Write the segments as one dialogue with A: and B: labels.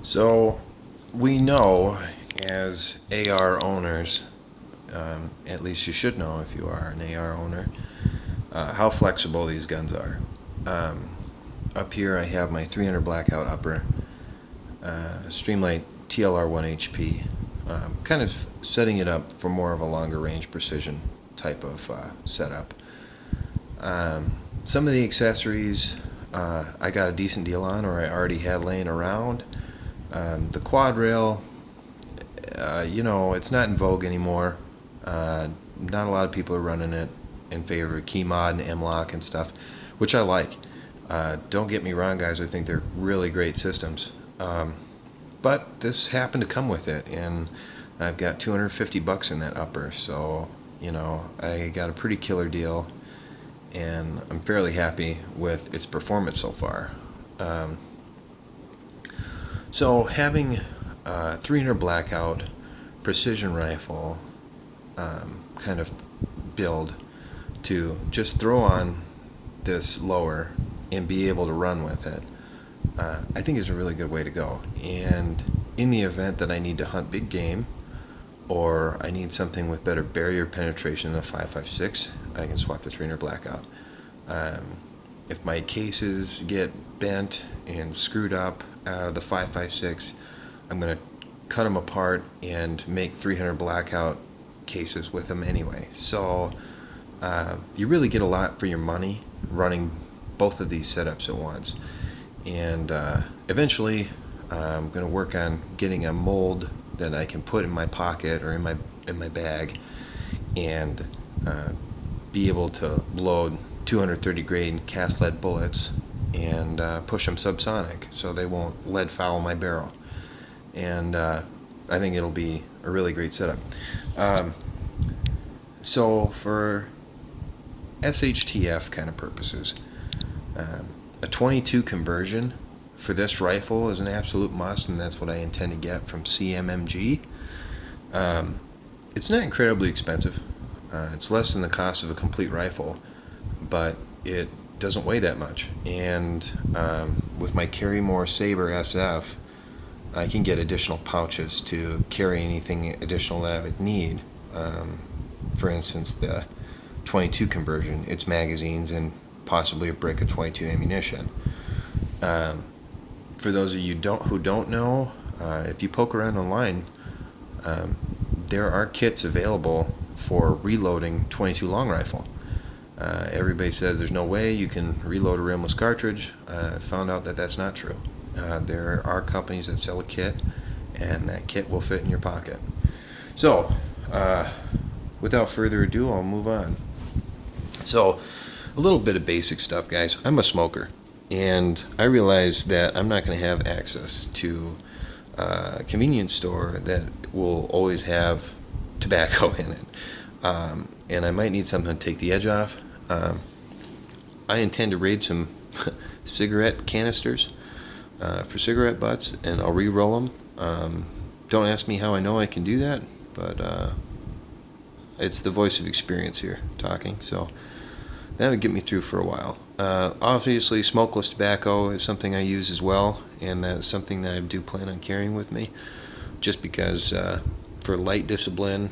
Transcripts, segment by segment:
A: So we know as AR owners, at least you should know if you are an AR owner, how flexible these guns are. Up here I have my 300 blackout upper, Streamlight TLR 1 HP, kind of setting it up for more of a longer range precision type of setup. Some of the accessories I got a decent deal on, or I already had laying around. The quad rail, it's not in vogue anymore. Not a lot of people are running it in favor of key mod and M-lock and stuff, which I like. Don't get me wrong, guys, I think they're really great systems. But this happened to come with it, and I've got $250 in that upper, so I got a pretty killer deal, and I'm fairly happy with its performance so far. So having a 300 blackout precision rifle kind of build to just throw on this lower and be able to run with it, I think is a really good way to go. And in the event that I need to hunt big game, or I need something with better barrier penetration than the 5.56, I can swap to 300 blackout. If my cases get bent and screwed up out of the 5.56, I'm going to cut them apart and make 300 blackout cases with them anyway. So you really get a lot for your money running both of these setups at once. And eventually I'm going to work on getting a mold that I can put in my pocket or in my bag, and be able to load 230 grain cast lead bullets and push them subsonic so they won't lead foul my barrel. And I think it'll be a really great setup. So for SHTF kind of purposes, a 22 conversion for this rifle is an absolute must, and that's what I intend to get from CMMG. It's not incredibly expensive. It's less than the cost of a complete rifle, but it doesn't weigh that much. And with my Carrymore Saber SF, I can get additional pouches to carry anything additional that I would need. For instance, the 22 conversion, its magazines, and possibly a brick of 22 ammunition. For those of you who don't know, if you poke around online, there are kits available for reloading 22 long rifle. Everybody says there's no way you can reload a rimless cartridge. I found out that that's not true. There are companies that sell a kit, and that kit will fit in your pocket. So, without further ado, I'll move on. So, a little bit of basic stuff, guys. I'm a smoker, and I realize that I'm not going to have access to a convenience store that will always have tobacco in it. And I might need something to take the edge off. I intend to raid some cigarette canisters for cigarette butts, and I'll re-roll them. Don't ask me how I know I can do that, but it's the voice of experience here talking, so that would get me through for a while. Obviously, smokeless tobacco is something I use as well, and that's something that I do plan on carrying with me, just because for light discipline,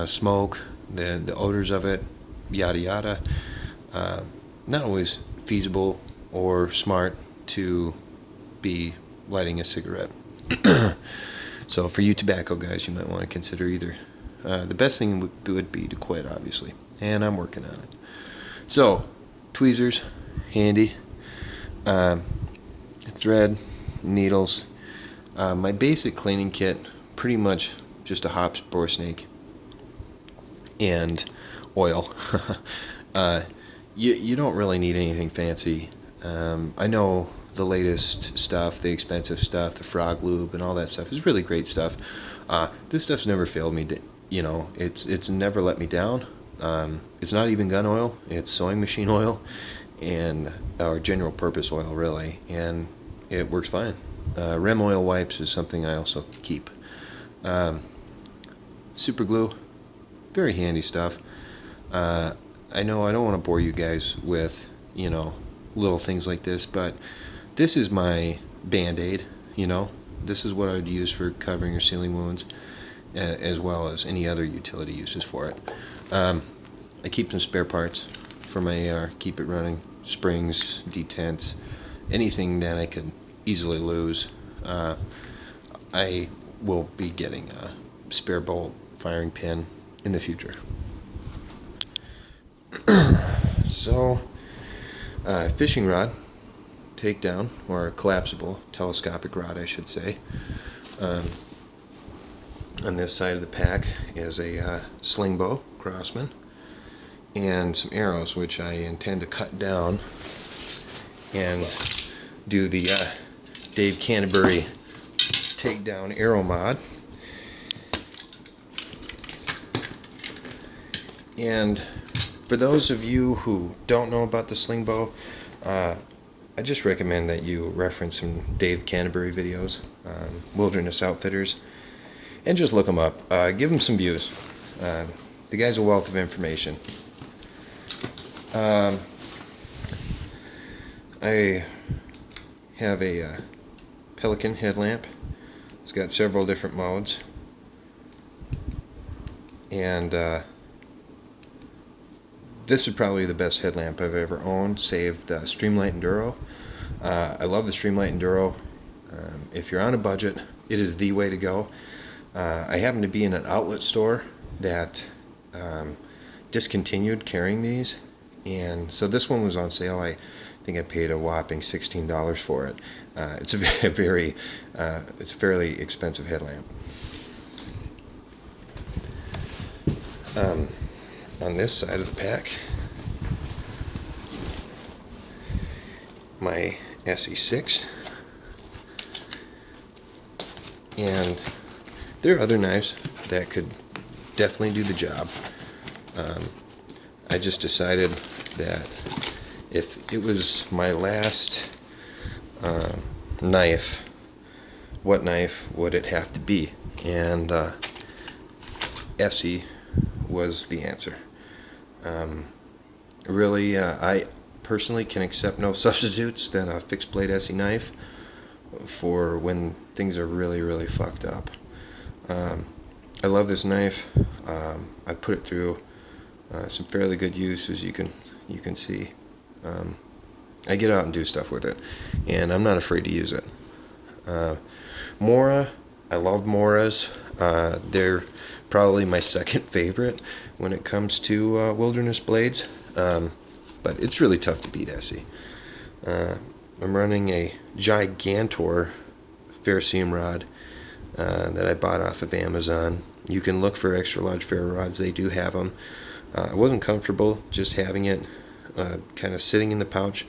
A: smoke, the odors of it, yada yada, not always feasible or smart to be lighting a cigarette. So for you tobacco guys, you might want to consider either. The best thing would be to quit, obviously, and I'm working on it. So tweezers, handy, thread, needles, my basic cleaning kit, pretty much just a hop spore snake and oil. You don't really need anything fancy. I know the latest stuff, the expensive stuff, the frog lube and all that stuff is really great stuff. This stuff's never failed me. It's never let me down. It's not even gun oil. It's sewing machine oil, and or general purpose oil really, and it works fine. Rem oil wipes is something I also keep. Super glue, very handy stuff. I know I don't want to bore you guys with little things like this, but this is my Band-Aid. this is what I would use for covering or sealing wounds, as well as any other utility uses for it. I keep some spare parts for my AR, keep it running, springs, detents, anything that I could easily lose. I will be getting a spare bolt firing pin in the future. So, fishing rod, takedown, or collapsible telescopic rod, I should say. On this side of the pack is a sling bow, Crossman, and some arrows, which I intend to cut down and do the Dave Canterbury takedown arrow mod. And for those of you who don't know about the sling bow, I just recommend that you reference some Dave Canterbury videos, Wilderness Outfitters, and just look them up. Give them some views. The guy's a wealth of information. I have a Pelican headlamp. It's got several different modes, and this is probably the best headlamp I've ever owned, save the Streamlight Enduro. I love the Streamlight Enduro. If you're on a budget, it is the way to go. I happen to be in an outlet store that discontinued carrying these, and so this one was on sale. I think I paid a whopping $16 for it. It's a it's a fairly expensive headlamp. On this side of the pack, my SE6, and there are other knives that could definitely do the job. I just decided that if it was my last knife, what knife would it have to be? And SE was the answer. Really, I personally can accept no substitutes than a fixed blade SE knife for when things are really, really fucked up. I love this knife. I put it through some fairly good use, as you can see. I get out and do stuff with it, and I'm not afraid to use it. Mora, I love Moras. They're probably my second favorite when it comes to wilderness blades, but it's really tough to beat SE. I'm running a Gigantor fair seam rod that I bought off of Amazon. You can look for extra large fair rods, they do have them. I wasn't comfortable just having it kind of sitting in the pouch,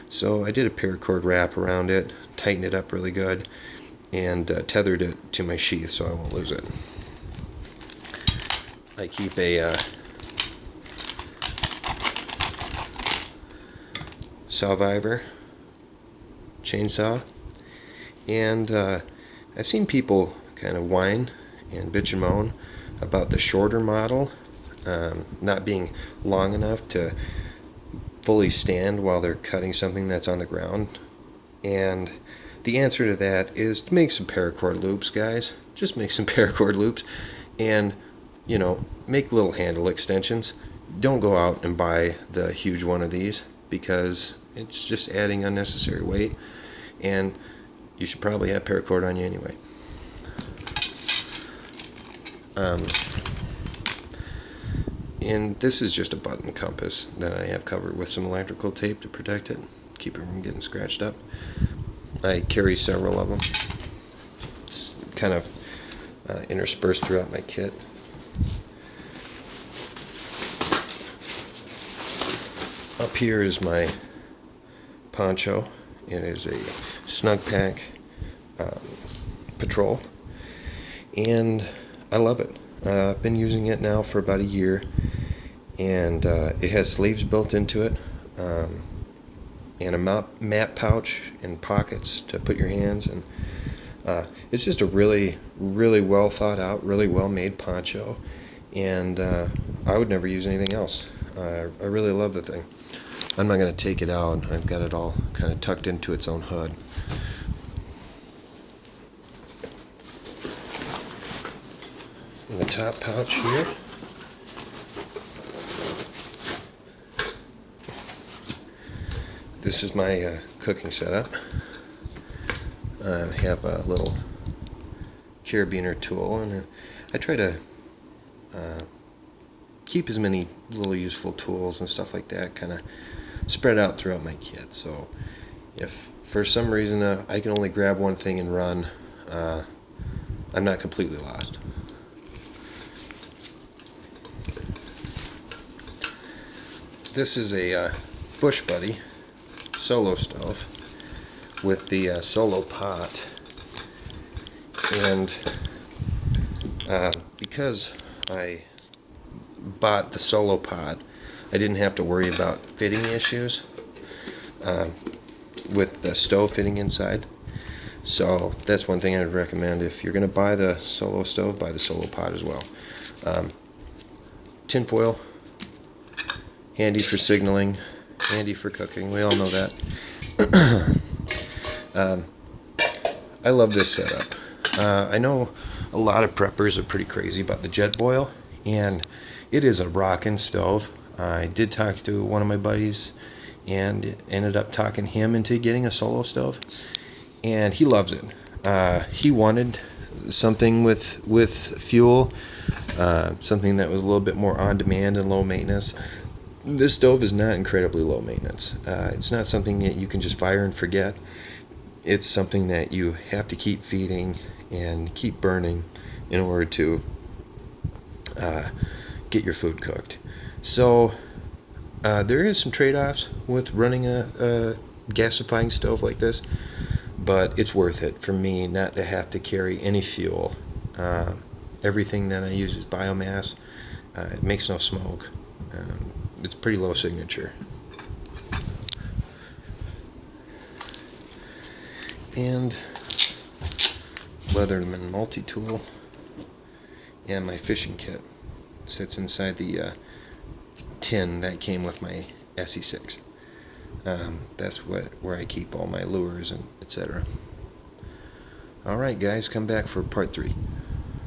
A: so I did a paracord wrap around it, tightened it up really good, and tethered it to my sheath so I won't lose it. I keep a Sawviver chainsaw, and I've seen people kind of whine and bitch and moan about the shorter model not being long enough to fully stand while they're cutting something that's on the ground. And the answer to that is to make some paracord loops, guys. Just make some paracord loops, and make little handle extensions. Don't go out and buy the huge one of these, because it's just adding unnecessary weight, and you should probably have paracord on you anyway. And this is just a button compass that I have covered with some electrical tape to protect it, keep it from getting scratched up. I carry several of them. It's kind of interspersed throughout my kit. Up here is my poncho. It is a snug pack patrol, and I love it. I've been using it now for about a year, and it has sleeves built into it, and a map pouch and pockets to put your hands in. It's just a really, really well thought out, really well made poncho, and I would never use anything else. I really love the thing. I'm not going to take it out. I've got it all kind of tucked into its own hood. the top pouch here. This is my cooking setup. I have a little carabiner tool, and I try to keep as many little useful tools and stuff like that kind of spread out throughout my kit. So if for some reason I can only grab one thing and run, I'm not completely lost. This is a Bush Buddy solo stove with the solo pot, and because I bought the solo pot, I didn't have to worry about fitting issues with the stove fitting inside. So that's one thing I would recommend. If you're going to buy the solo stove, buy the solo pot as well. Tin foil, handy for signaling, handy for cooking. We all know that. I love this setup. I know a lot of preppers are pretty crazy about the jet boil, and it is a rockin' stove. I did talk to one of my buddies and ended up talking him into getting a solo stove, and he loves it. He wanted something with fuel, something that was a little bit more on demand and low maintenance. This stove is not incredibly low maintenance. It's not something that you can just fire and forget. It's something that you have to keep feeding and keep burning in order to get your food cooked. So there is some trade-offs with running a gasifying stove like this, but it's worth it for me not to have to carry any fuel. Everything that I use is biomass. It makes no smoke. It's pretty low signature. And Leatherman multi-tool, and my fishing kit sits inside the tin that came with my SE6. That's where I keep all my lures and etc. Alright guys, come back for part 3.